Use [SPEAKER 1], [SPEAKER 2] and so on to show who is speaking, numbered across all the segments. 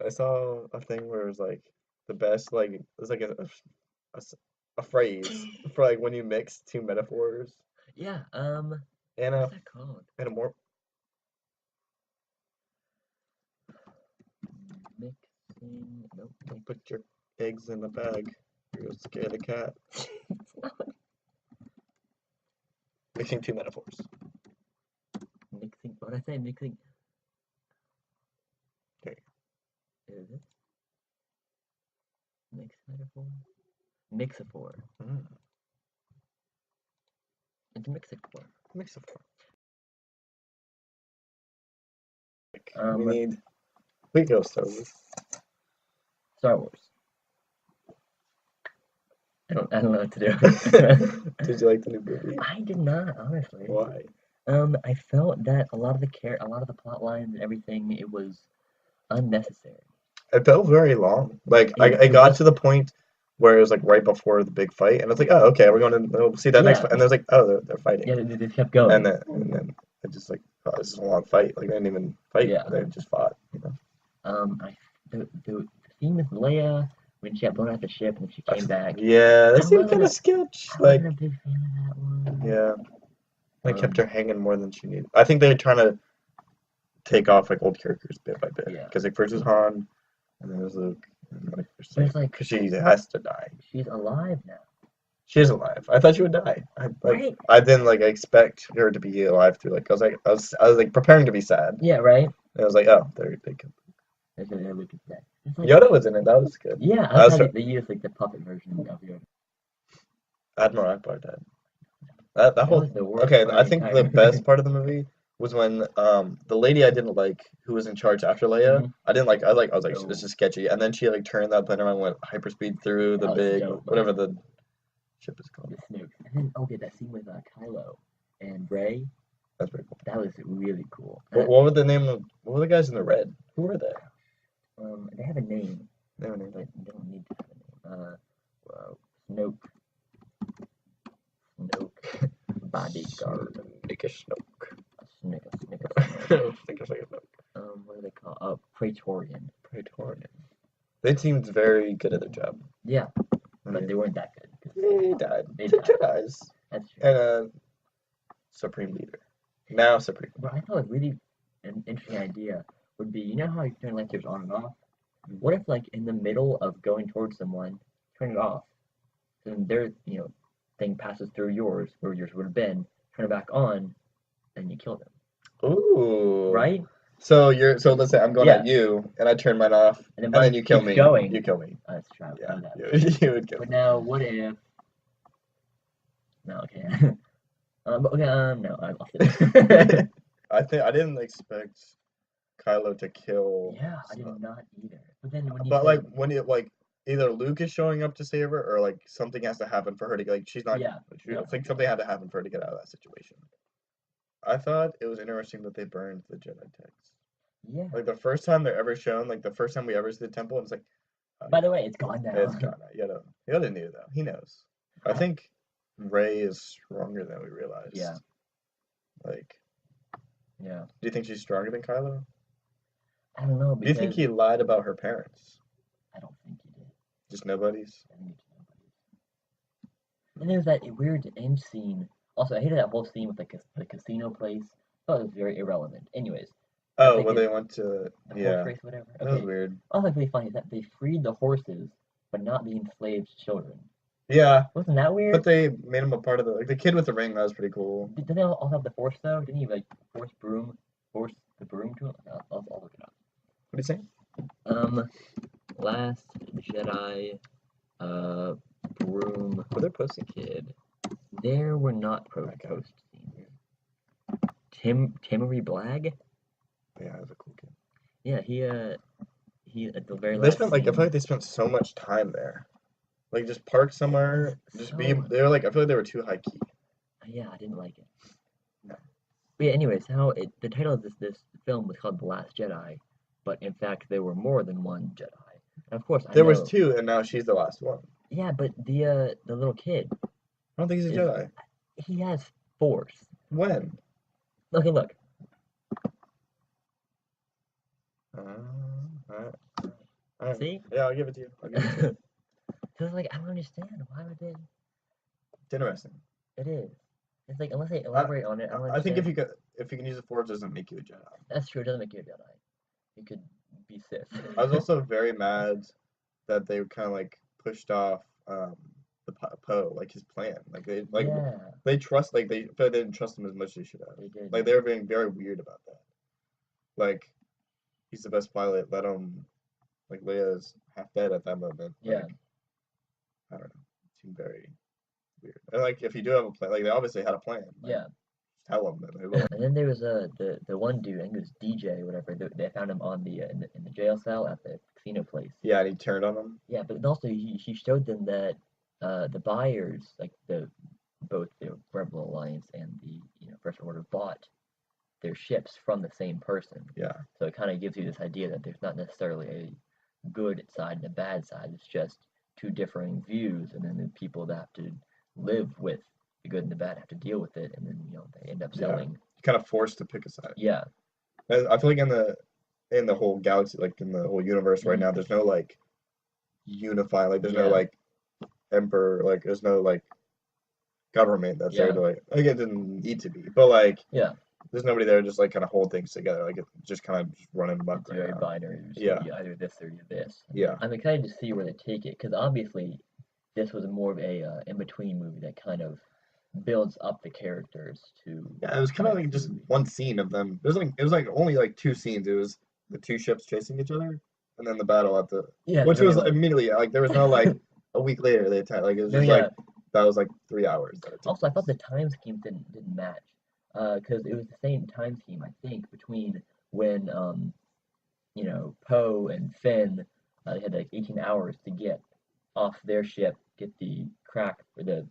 [SPEAKER 1] I saw a thing where it was like the best, like it was like a s- a phrase for like when you mix two metaphors
[SPEAKER 2] Yeah,
[SPEAKER 1] and
[SPEAKER 2] what's that called?
[SPEAKER 1] a more
[SPEAKER 2] Mixing, nope,
[SPEAKER 1] put your eggs in a bag. You'll scare the cat. Mixing two metaphors.
[SPEAKER 2] mixing, what did I say? Mixing,
[SPEAKER 1] Okay.
[SPEAKER 2] is it? Mix metaphor? Mixaphor.
[SPEAKER 1] Mm,
[SPEAKER 2] It's Mixaphor.
[SPEAKER 1] mixaphor. We
[SPEAKER 2] Um,
[SPEAKER 1] need. We go Star Wars.
[SPEAKER 2] Star Wars. I don't know what to do.
[SPEAKER 1] Did you like the new movie?
[SPEAKER 2] I did not, honestly.
[SPEAKER 1] Why?
[SPEAKER 2] I felt that a lot of the plot lines and everything, it was unnecessary.
[SPEAKER 1] It felt very long. Like I
[SPEAKER 2] It
[SPEAKER 1] got
[SPEAKER 2] was,
[SPEAKER 1] to the point where it was like right before the big fight, and I was like, oh, okay, we're going to we'll see that next
[SPEAKER 2] yeah,
[SPEAKER 1] fight. And there's like, oh, they're fighting,
[SPEAKER 2] yeah, they kept
[SPEAKER 1] and
[SPEAKER 2] going.
[SPEAKER 1] then it just like, oh, this is a long fight. Like they didn't even fight;
[SPEAKER 2] Yeah.
[SPEAKER 1] they just fought. You know?
[SPEAKER 2] I the scene with Leia when she got blown out the ship and then she came back.
[SPEAKER 1] Yeah,
[SPEAKER 2] I
[SPEAKER 1] that seemed
[SPEAKER 2] wasn't
[SPEAKER 1] kind
[SPEAKER 2] a
[SPEAKER 1] of sketch.
[SPEAKER 2] I
[SPEAKER 1] Like,
[SPEAKER 2] wasn't a big fan of that one.
[SPEAKER 1] yeah, they kept
[SPEAKER 2] Um,
[SPEAKER 1] her hanging more than she needed. I think they're trying to take off like old characters bit by bit.
[SPEAKER 2] yeah.
[SPEAKER 1] Because like first was Han, and then it was Luke, and like
[SPEAKER 2] But it's like
[SPEAKER 1] because she has to die.
[SPEAKER 2] she's alive now,
[SPEAKER 1] She is alive. I thought she would die.
[SPEAKER 2] right?
[SPEAKER 1] I didn't like expect her to be alive through like I was like preparing to be sad.
[SPEAKER 2] Yeah, right.
[SPEAKER 1] And I was like, oh, they killed.
[SPEAKER 2] That's what Luke is dead. It's like,
[SPEAKER 1] Yoda was in it. That was good.
[SPEAKER 2] yeah, I
[SPEAKER 1] I
[SPEAKER 2] like
[SPEAKER 1] was
[SPEAKER 2] how they used like the puppet version of Yoda.
[SPEAKER 1] Admiral Akbar died. That
[SPEAKER 2] That
[SPEAKER 1] whole
[SPEAKER 2] was the worst
[SPEAKER 1] okay.
[SPEAKER 2] part of
[SPEAKER 1] I
[SPEAKER 2] the
[SPEAKER 1] think
[SPEAKER 2] entire
[SPEAKER 1] the best part of the movie was when the lady I didn't like who was in charge after Leia.
[SPEAKER 2] Mhm.
[SPEAKER 1] I didn't like. I was like this
[SPEAKER 2] No,
[SPEAKER 1] is sketchy. And then she like turned that plane around, and went hyperspeed through the
[SPEAKER 2] that was
[SPEAKER 1] big
[SPEAKER 2] dope.
[SPEAKER 1] whatever the ship is called.
[SPEAKER 2] The Snoke. And then okay, that scene with Kylo and Rey,
[SPEAKER 1] That's pretty cool.
[SPEAKER 2] that was really cool.
[SPEAKER 1] What were the name of what were the guys in the red? Who were they?
[SPEAKER 2] They have a name,
[SPEAKER 1] They were named.
[SPEAKER 2] but they don't need to have a name. Snoke, Snoke, bodyguard,
[SPEAKER 1] Make a Snoke.
[SPEAKER 2] Snoke.
[SPEAKER 1] Think of like a Snoke.
[SPEAKER 2] What do they call? Oh, Praetorian.
[SPEAKER 1] Praetorian. They seemed very good at their job.
[SPEAKER 2] Yeah,
[SPEAKER 1] I
[SPEAKER 2] but
[SPEAKER 1] mean,
[SPEAKER 2] they weren't that good.
[SPEAKER 1] they died.
[SPEAKER 2] They
[SPEAKER 1] Two
[SPEAKER 2] died.
[SPEAKER 1] Jedis
[SPEAKER 2] That's true.
[SPEAKER 1] and a supreme leader. Now supreme.
[SPEAKER 2] But I thought a really an interesting idea would be, you know how you turn lightsabers on and off?
[SPEAKER 1] Mhm.
[SPEAKER 2] What if, like, in the middle of going towards someone, turn it off, then their, thing passes through yours, where yours would have been, turn it back on, and you kill them,
[SPEAKER 1] Ooh.
[SPEAKER 2] right?
[SPEAKER 1] So let's say I'm going
[SPEAKER 2] Yeah,
[SPEAKER 1] at you and I turn mine off
[SPEAKER 2] and then
[SPEAKER 1] and then
[SPEAKER 2] mine
[SPEAKER 1] you kill
[SPEAKER 2] keeps
[SPEAKER 1] me.
[SPEAKER 2] going.
[SPEAKER 1] You kill me.
[SPEAKER 2] That's true.
[SPEAKER 1] Yeah.
[SPEAKER 2] That.
[SPEAKER 1] You would kill
[SPEAKER 2] But
[SPEAKER 1] me.
[SPEAKER 2] now, what if? No, okay. But okay, no, I lost it.
[SPEAKER 1] I didn't expect Kylo to kill.
[SPEAKER 2] Yeah, I did not either. But then when you
[SPEAKER 1] But like
[SPEAKER 2] said,
[SPEAKER 1] when it like either Luke is showing up to save her or like something has to happen for her to like she's not.
[SPEAKER 2] yeah,
[SPEAKER 1] I think something had to happen for her to get out of that situation. I thought it was interesting that they burned the Jedi texts.
[SPEAKER 2] yeah.
[SPEAKER 1] Like the first time they're ever shown, like the first time we ever see the temple, and it's like, oh,
[SPEAKER 2] By the way, it's gone now.
[SPEAKER 1] it's gone now. Yoda knew though. He knows. I think Rey is stronger than we realized.
[SPEAKER 2] Yeah.
[SPEAKER 1] Like,
[SPEAKER 2] Yeah.
[SPEAKER 1] do you think she's stronger than Kylo?
[SPEAKER 2] I don't know
[SPEAKER 1] Do you think
[SPEAKER 2] because
[SPEAKER 1] he lied about her parents?
[SPEAKER 2] I don't think he did.
[SPEAKER 1] Just nobody's?
[SPEAKER 2] I think it's nobody. And there's that weird end scene. Also, I hated that whole scene with the casino place. I thought it was very irrelevant. Anyways, I
[SPEAKER 1] Oh,
[SPEAKER 2] think
[SPEAKER 1] well,
[SPEAKER 2] it's
[SPEAKER 1] they went to
[SPEAKER 2] the horse
[SPEAKER 1] yeah.
[SPEAKER 2] race, whatever.
[SPEAKER 1] That was
[SPEAKER 2] Okay.
[SPEAKER 1] weird.
[SPEAKER 2] Also, really funny is that they freed the horses, but not the enslaved children.
[SPEAKER 1] Yeah,
[SPEAKER 2] Wasn't that
[SPEAKER 1] but
[SPEAKER 2] weird?
[SPEAKER 1] they made him a part of the kid with the ring. That was pretty cool.
[SPEAKER 2] Didn't they all have the force though? Didn't he like force the broom to him? I'll look it up.
[SPEAKER 1] What are you saying?
[SPEAKER 2] Last Jedi, broom
[SPEAKER 1] Well, they're posting.
[SPEAKER 2] kid. There were not post scenes. Timory Blagg?
[SPEAKER 1] Yeah, that was a cool kid.
[SPEAKER 2] Yeah, he at the very
[SPEAKER 1] They
[SPEAKER 2] last
[SPEAKER 1] spent like I feel
[SPEAKER 2] scene.
[SPEAKER 1] like they spent so much time there. Like just park somewhere, just be.
[SPEAKER 2] So
[SPEAKER 1] They were like I feel like they were too high key.
[SPEAKER 2] yeah, I didn't like it.
[SPEAKER 1] No.
[SPEAKER 2] But yeah, anyways, the title of this film was called The Last Jedi, but in fact there were more than one Jedi. And of course I
[SPEAKER 1] There was
[SPEAKER 2] know.
[SPEAKER 1] two, and now she's the last one.
[SPEAKER 2] Yeah, but the little kid
[SPEAKER 1] I don't think he's a
[SPEAKER 2] is
[SPEAKER 1] Jedi.
[SPEAKER 2] he has force.
[SPEAKER 1] When?
[SPEAKER 2] Okay, look.
[SPEAKER 1] Alright.
[SPEAKER 2] See?
[SPEAKER 1] Yeah, I'll give it to you. I'll give it to you.
[SPEAKER 2] So it's like I don't understand. Why would they?
[SPEAKER 1] It's interesting.
[SPEAKER 2] It is. It's like unless they
[SPEAKER 1] I,
[SPEAKER 2] elaborate on it, I don't
[SPEAKER 1] I think
[SPEAKER 2] understand.
[SPEAKER 1] if you can use the Force, it doesn't make you a Jedi.
[SPEAKER 2] That's true. It doesn't make you a Jedi. You could be Sith.
[SPEAKER 1] I was also very mad that they kind of like pushed off the Poe, like his plan.
[SPEAKER 2] Yeah,
[SPEAKER 1] They trust they felt they didn't trust him as much as they should have.
[SPEAKER 2] they did.
[SPEAKER 1] Like they were being very weird about that. Like he's the best pilot. Let him like Leia's half dead at that moment.
[SPEAKER 2] Yeah.
[SPEAKER 1] Like I don't know. It seemed very weird. And like if you do have a plan, like they obviously had a plan. Like,
[SPEAKER 2] Yeah.
[SPEAKER 1] tell them that they will.
[SPEAKER 2] And then there was the one dude, I think it was DJ or whatever. They found him on the in the jail cell at the casino place.
[SPEAKER 1] Yeah, and he turned on them.
[SPEAKER 2] Yeah, but also he showed them that the buyers, like both the Rebel Alliance and the First Order, bought their ships from the same person.
[SPEAKER 1] Yeah.
[SPEAKER 2] So it kind of gives you this idea that there's not necessarily a good side and a bad side. It's just two differing views, and then the people that have to live with the good and the bad have to deal with it, and then they end up selling.
[SPEAKER 1] You're kind of forced to pick a side.
[SPEAKER 2] Yeah.
[SPEAKER 1] And I feel like in the whole galaxy, like in the whole universe right now, there's no like unify, like there's no like emperor, like there's no like government that's there to like it didn't need to be, but like there's nobody there to just like kind of hold things together, like it's just kind of just running amok.
[SPEAKER 2] It's very binary.
[SPEAKER 1] Yeah.
[SPEAKER 2] Either this or this.
[SPEAKER 1] Yeah.
[SPEAKER 2] I'm excited to see where they take it because obviously this was more of a in-between movie that kind of builds up the characters to.
[SPEAKER 1] Yeah, it was kind of like just one scene of them. It was like only like two scenes. It was the two ships chasing each other, and then the battle at the which was immediately like there was no like a week later they attacked. Like it was just like that was like 3 hours.
[SPEAKER 2] Also, I thought the time scheme didn't match because it was the same time scheme I think between when Poe and Finn they had like 18 hours to get off their ship, get the crack or the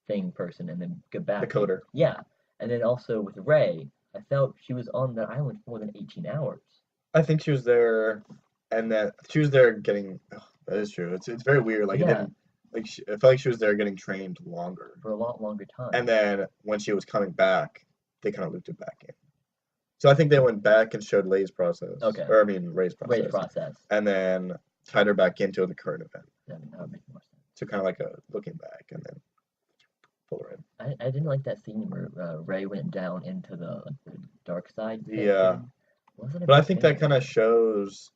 [SPEAKER 2] thing person, and then get back.
[SPEAKER 1] The coder.
[SPEAKER 2] Yeah, and then also with Rey, I felt she was on the island for more than 18 hours.
[SPEAKER 1] I think she was there, and that she was there getting. Oh, that is true. It's very weird. Like it didn't. Like I felt like she was there getting trained longer.
[SPEAKER 2] For a lot longer time.
[SPEAKER 1] And then when she was coming back, they kind of looped it back in. So I think they went back and showed Rey's process.
[SPEAKER 2] Okay.
[SPEAKER 1] Or I mean Rey's process.
[SPEAKER 2] Rey's process.
[SPEAKER 1] And then tied her back into the current event.
[SPEAKER 2] Yeah, that would make more sense.
[SPEAKER 1] So kind of like a looking back and then pull her in.
[SPEAKER 2] I didn't like that scene where Rey went down into the dark side.
[SPEAKER 1] Yeah. But I think that kind of shows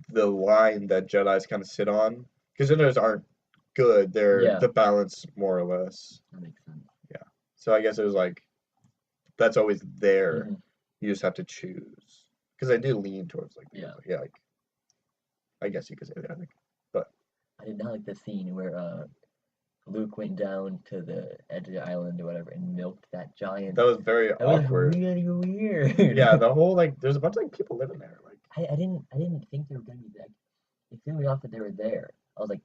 [SPEAKER 1] the line that Jedis kind of sit on. Because Jedis aren't good. They're the balance, more or less.
[SPEAKER 2] That makes sense.
[SPEAKER 1] Yeah. So I guess it was like, that's always there.
[SPEAKER 2] Mm-hmm.
[SPEAKER 1] You just have to choose. Because I do lean towards like, like, I guess you could say that, I think. But
[SPEAKER 2] I did not like the scene where Luke went down to the edge of the island or whatever and milked that giant.
[SPEAKER 1] That was very awkward.
[SPEAKER 2] That was really weird.
[SPEAKER 1] Yeah, the whole like, there's a bunch of like people living there. Like
[SPEAKER 2] I didn't think they were gonna be like. It threw me off that they were there. I was like,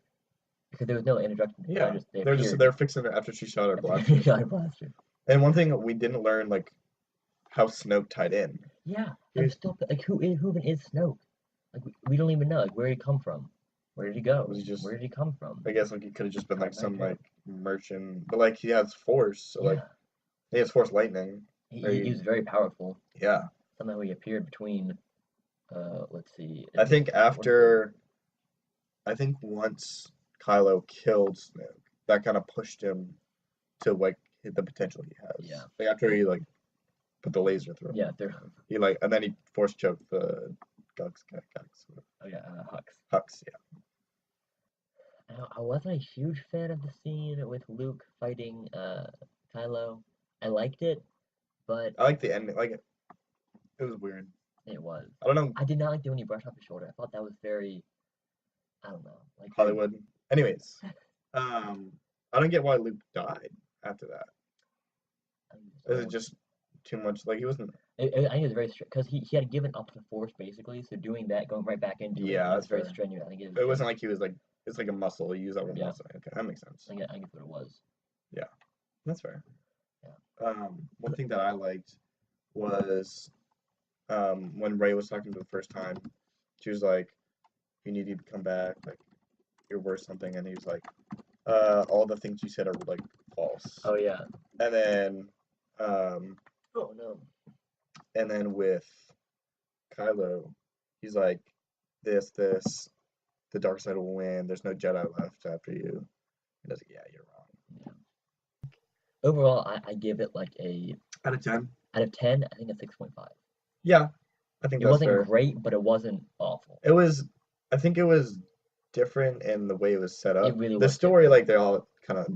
[SPEAKER 2] because there was no introduction.
[SPEAKER 1] Yeah, they're fixing it after she shot her blaster.
[SPEAKER 2] blaster.
[SPEAKER 1] And one thing we didn't learn, like, how Snoke tied in.
[SPEAKER 2] Yeah, I'm still like, who even is Snoke? Like, we don't even know. Like, where did he come from? Where did he go? Where did he come from?
[SPEAKER 1] I guess like he could have just been like some like merchant, but like he has Force, so like he has Force lightning.
[SPEAKER 2] He was very powerful.
[SPEAKER 1] Yeah.
[SPEAKER 2] Somehow he appeared between. Let's see.
[SPEAKER 1] I think once Kylo killed Snoke, that kind of pushed him to like hit the potential he has.
[SPEAKER 2] Yeah.
[SPEAKER 1] Like after he like put the laser through him.
[SPEAKER 2] Yeah.
[SPEAKER 1] He like and then he Force choked the Hux.
[SPEAKER 2] Oh yeah,
[SPEAKER 1] Hux. Yeah.
[SPEAKER 2] I wasn't a huge fan of the scene with Luke fighting Kylo. I liked it, but
[SPEAKER 1] I like the ending. Like it was weird.
[SPEAKER 2] It was.
[SPEAKER 1] I don't know.
[SPEAKER 2] I did not like when he brushed off his shoulder. I thought that was very. I don't know. Like
[SPEAKER 1] Hollywood. Anyways, I don't get why Luke died after that. Is it just too much? Like he wasn't.
[SPEAKER 2] I think it was very because he had given up the Force basically. So doing that, going right back into it, was very strenuous. I think
[SPEAKER 1] it wasn't like he was like it's like a muscle. He used that one muscle. Okay, that makes sense.
[SPEAKER 2] I think that's what it was.
[SPEAKER 1] Yeah, that's fair.
[SPEAKER 2] Yeah.
[SPEAKER 1] One thing that I liked was when Rey was talking for the first time, she was like, "You need to come back. Like you're worth something," and he was like, "All the things you said are like false."
[SPEAKER 2] Oh yeah.
[SPEAKER 1] And then
[SPEAKER 2] oh no.
[SPEAKER 1] And then with Kylo, he's like, this, the dark side will win. There's no Jedi left after you. It doesn't. Yeah, you're wrong.
[SPEAKER 2] Yeah. Overall, I give it like a
[SPEAKER 1] Out of 10.
[SPEAKER 2] out of 10. I think a 6.5.
[SPEAKER 1] Yeah, I think
[SPEAKER 2] It
[SPEAKER 1] that's
[SPEAKER 2] wasn't
[SPEAKER 1] fair.
[SPEAKER 2] great, but it wasn't awful.
[SPEAKER 1] It was. I think it was different in the way it was set up.
[SPEAKER 2] It really
[SPEAKER 1] The
[SPEAKER 2] was
[SPEAKER 1] story,
[SPEAKER 2] different.
[SPEAKER 1] like they all kind of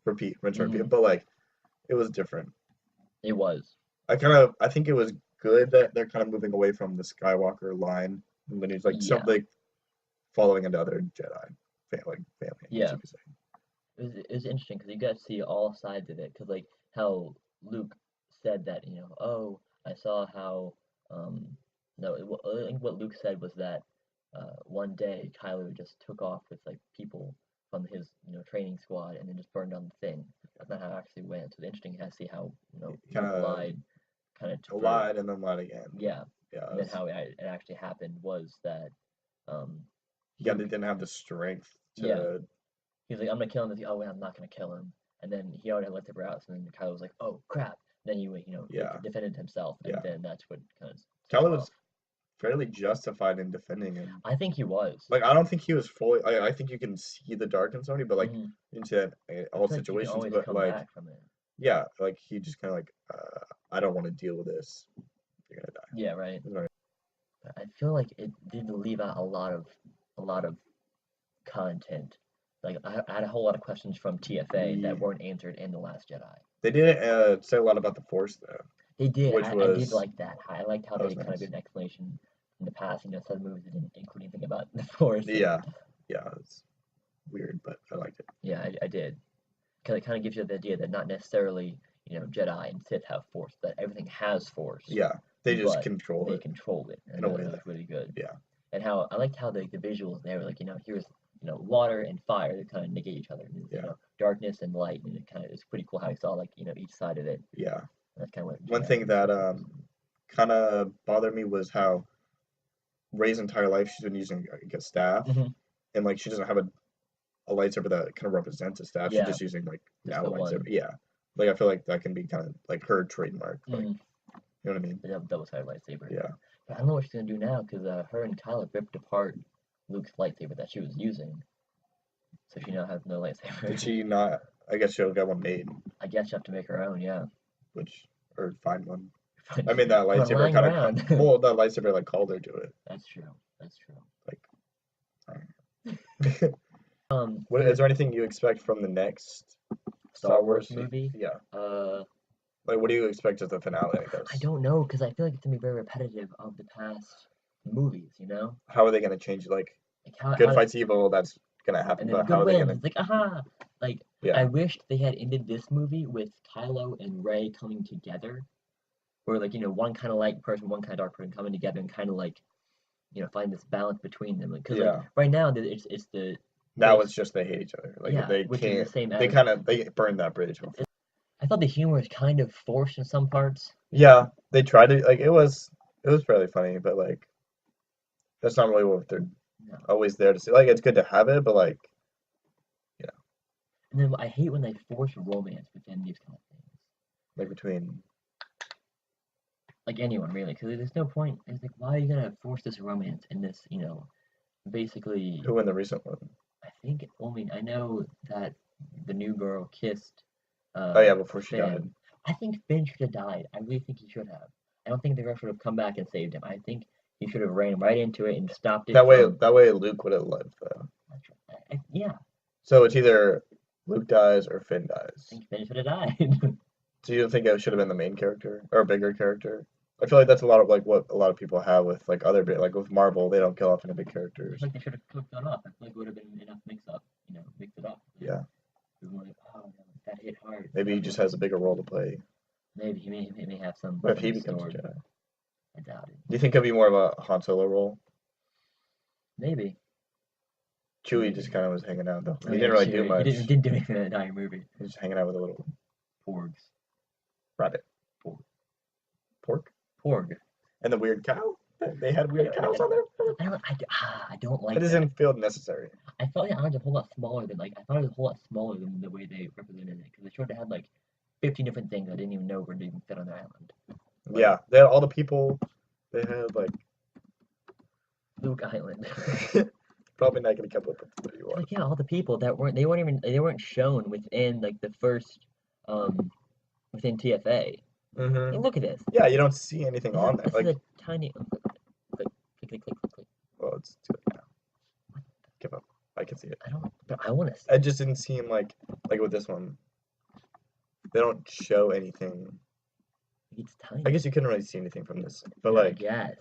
[SPEAKER 1] rinse and repeat, but like it was different.
[SPEAKER 2] It was.
[SPEAKER 1] I think it was good that they're kind of moving away from the Skywalker line and lineage, like
[SPEAKER 2] Yeah.
[SPEAKER 1] something following another Jedi family. I guess
[SPEAKER 2] Yeah.
[SPEAKER 1] you could say.
[SPEAKER 2] It was interesting because you got to see all sides of it. Because like how Luke said that, oh, I saw how, no, I think what Luke said was that one day Kylo just took off with like people from his, training squad and then just burned down the thing. That's not how it actually went. So it's interesting to see how, Luke lied, kind of
[SPEAKER 1] Lied and then lied again.
[SPEAKER 2] Yeah.
[SPEAKER 1] Yeah.
[SPEAKER 2] And then how it actually happened was that,
[SPEAKER 1] they didn't have the strength to.
[SPEAKER 2] Yeah. He's like, I'm gonna kill him. Oh, wait, I'm not gonna kill him. And then he already let the out, and then Kylo was like, oh crap. Then he defended himself, and then that's what kind of.
[SPEAKER 1] Kylo was fairly justified in defending him.
[SPEAKER 2] I think he was.
[SPEAKER 1] Like, I don't think he was fully. I think you can see the dark in somebody, but like into that all situations,
[SPEAKER 2] like
[SPEAKER 1] but
[SPEAKER 2] come
[SPEAKER 1] like,
[SPEAKER 2] back from it.
[SPEAKER 1] Yeah, like he just kind of like, I don't want to deal with this. You're gonna die.
[SPEAKER 2] Yeah, right. I feel like it did leave out a lot of content. Like I had a whole lot of questions from TFA that weren't answered in The Last Jedi.
[SPEAKER 1] They didn't say a lot about the Force though.
[SPEAKER 2] They did. I did like that. I liked how they kind of did an explanation in the past. Some movies didn't include anything about the Force.
[SPEAKER 1] Yeah, it's weird, but I liked it.
[SPEAKER 2] Yeah, I did. Because it kind of gives you the idea that not necessarily Jedi and Sith have Force, that everything has Force.
[SPEAKER 1] Yeah, they just control it.
[SPEAKER 2] They control it, and
[SPEAKER 1] in a way
[SPEAKER 2] that was really good.
[SPEAKER 1] Yeah.
[SPEAKER 2] And how I liked how the visuals there were like here's water and fire that kind of negate each other. And, darkness and light, and it's pretty cool how you saw like each side of it.
[SPEAKER 1] Yeah.
[SPEAKER 2] And that's kind of what.
[SPEAKER 1] One thing that kind of bothered me was how Rey's entire life she's been using like a staff, and like she doesn't have a lightsaber that kind of represents a staff. She's just using like now a lightsaber. Yeah. Like I feel like that can be kind of like her trademark. Like, you know what I mean?
[SPEAKER 2] The double-sided lightsaber.
[SPEAKER 1] Yeah.
[SPEAKER 2] But I don't know what she's gonna do now because her and Kylo ripped apart Luke's lightsaber that she was using. So she now has no lightsaber.
[SPEAKER 1] Did she not? I guess she'll get one made.
[SPEAKER 2] I guess you have to make her own, yeah.
[SPEAKER 1] Or find one. I mean that lightsaber kind of. Well, that lightsaber like called her to it.
[SPEAKER 2] That's true.
[SPEAKER 1] Like. What is there anything you expect from the next
[SPEAKER 2] Star Wars movie?
[SPEAKER 1] Yeah.
[SPEAKER 2] Like,
[SPEAKER 1] what do you expect as the finale? I guess.
[SPEAKER 2] I don't know because I feel like it's gonna be very repetitive of the past movies.
[SPEAKER 1] How are they gonna change it? Like good fights evil. That's gonna happen.
[SPEAKER 2] And then
[SPEAKER 1] but how are they gonna?
[SPEAKER 2] It's like aha. Like I wished they had ended this movie with Kylo and Rey coming together, where like one kind of light person, one kind of dark person coming together and kind of like find this balance between them. Because like right now it's the.
[SPEAKER 1] Now it's just they hate each other. Like they
[SPEAKER 2] which
[SPEAKER 1] can't.
[SPEAKER 2] Is the same
[SPEAKER 1] They burned that bridge.
[SPEAKER 2] I thought the humor was kind of forced in some parts.
[SPEAKER 1] Yeah, they tried to like it was fairly funny, but like that's not really what they're always there to see. Like it's good to have it, but like
[SPEAKER 2] And then I hate when they force romance within these kind of things.
[SPEAKER 1] Like between.
[SPEAKER 2] Like anyone really, because there's no point. It's like why are you gonna force this romance in this? Basically.
[SPEAKER 1] Who in the recent one?
[SPEAKER 2] I know that the new girl kissed.
[SPEAKER 1] Before she died.
[SPEAKER 2] I think Finn should have died. I really think he should have. I don't think the girl should have come back and saved him. I think he should have ran right into it and stopped it.
[SPEAKER 1] That way Luke would have lived though.
[SPEAKER 2] Yeah.
[SPEAKER 1] So it's either Luke dies or Finn dies.
[SPEAKER 2] I think Finn should have died.
[SPEAKER 1] Do you think it should have been the main character or a bigger character? I feel like that's a lot of like what a lot of people have with like other like with Marvel, they don't kill off any big characters.
[SPEAKER 2] I feel like they should have cooked that up. I feel like it would have been enough mix it up.
[SPEAKER 1] Yeah.
[SPEAKER 2] Like, oh, that hit hard.
[SPEAKER 1] Maybe he just has a bigger role to play.
[SPEAKER 2] Maybe he may have some.
[SPEAKER 1] What if he becomes a Jedi?
[SPEAKER 2] I doubt it.
[SPEAKER 1] Do you think it'll be more of a Han Solo role?
[SPEAKER 2] Maybe.
[SPEAKER 1] Chewie just kind of was hanging out though. He didn't really do much.
[SPEAKER 2] He didn't do anything in the entire movie.
[SPEAKER 1] He was just hanging out with a little
[SPEAKER 2] porgs.
[SPEAKER 1] Rabbit. Pork.
[SPEAKER 2] Porg.
[SPEAKER 1] And the weird cow. They had weird cows on there.
[SPEAKER 2] I don't like.
[SPEAKER 1] It doesn't feel necessary.
[SPEAKER 2] I felt like it was a whole lot smaller than I thought it was a whole lot smaller than the way they represented it because they showed it had like 15 different things I didn't even know would even fit on the island.
[SPEAKER 1] Yeah, they had all the people. They had like
[SPEAKER 2] Luke Island.
[SPEAKER 1] probably not gonna come up with what you want.
[SPEAKER 2] Like, yeah, all the people that they weren't shown within like the first within TFA.
[SPEAKER 1] Mm-hmm.
[SPEAKER 2] Hey, look at this.
[SPEAKER 1] Yeah, you don't see anything on there.
[SPEAKER 2] This
[SPEAKER 1] Like,
[SPEAKER 2] is a tiny click, click, click, click, click, click.
[SPEAKER 1] well, it's too late now. Give up. I can see it.
[SPEAKER 2] I don't, but I want to see.
[SPEAKER 1] It just didn't seem like with this one. They don't show anything.
[SPEAKER 2] It's tiny.
[SPEAKER 1] I guess you couldn't really see anything from this, but
[SPEAKER 2] Yeah, I
[SPEAKER 1] like,
[SPEAKER 2] guess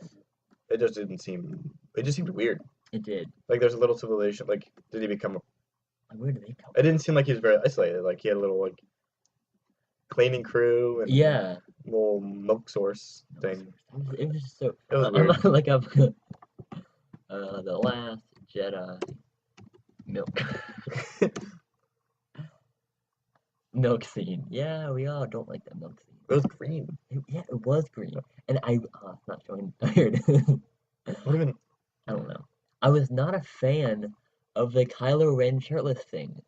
[SPEAKER 1] it just didn't seem. It just seemed weird.
[SPEAKER 2] it did.
[SPEAKER 1] Like, there's a little civilization. Like, did he become a?
[SPEAKER 2] Like, where did they come
[SPEAKER 1] It didn't seem like he was very isolated. Like, he had a little like cleaning crew
[SPEAKER 2] from?
[SPEAKER 1] and
[SPEAKER 2] Yeah.
[SPEAKER 1] little milk source thing.
[SPEAKER 2] It was just so.
[SPEAKER 1] It was
[SPEAKER 2] I'm
[SPEAKER 1] weird.
[SPEAKER 2] like I'm. The Last Jedi milk. Milk scene. Yeah, we all don't like that milk scene.
[SPEAKER 1] It was green.
[SPEAKER 2] Yeah, it was green, and it's not showing. Here it is.
[SPEAKER 1] What even?
[SPEAKER 2] I don't know. I was not a fan of the Kylo Ren shirtless thing.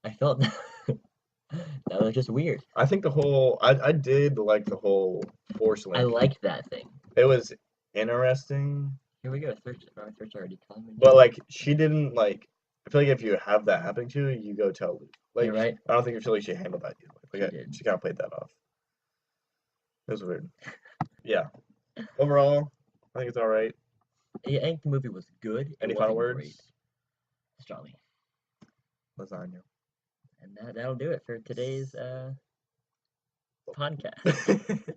[SPEAKER 2] I felt that was just weird.
[SPEAKER 1] I think the whole. I did like the whole Force link.
[SPEAKER 2] I liked that thing.
[SPEAKER 1] It was interesting.
[SPEAKER 2] Here we go. Search already.
[SPEAKER 1] But like, she didn't like. I feel like if you have that happening to you, you go tell Luke. Like,
[SPEAKER 2] You're right.
[SPEAKER 1] I don't think you feel like she handled that either. Like,
[SPEAKER 2] She did.
[SPEAKER 1] she kind of played that off. It was weird. Yeah. Overall, I think it's all right.
[SPEAKER 2] Yeah, I think the movie was good.
[SPEAKER 1] Any
[SPEAKER 2] It
[SPEAKER 1] final
[SPEAKER 2] wasn't
[SPEAKER 1] words?
[SPEAKER 2] great. Strongly.
[SPEAKER 1] Lasagna.
[SPEAKER 2] And that'll do it for today's podcast.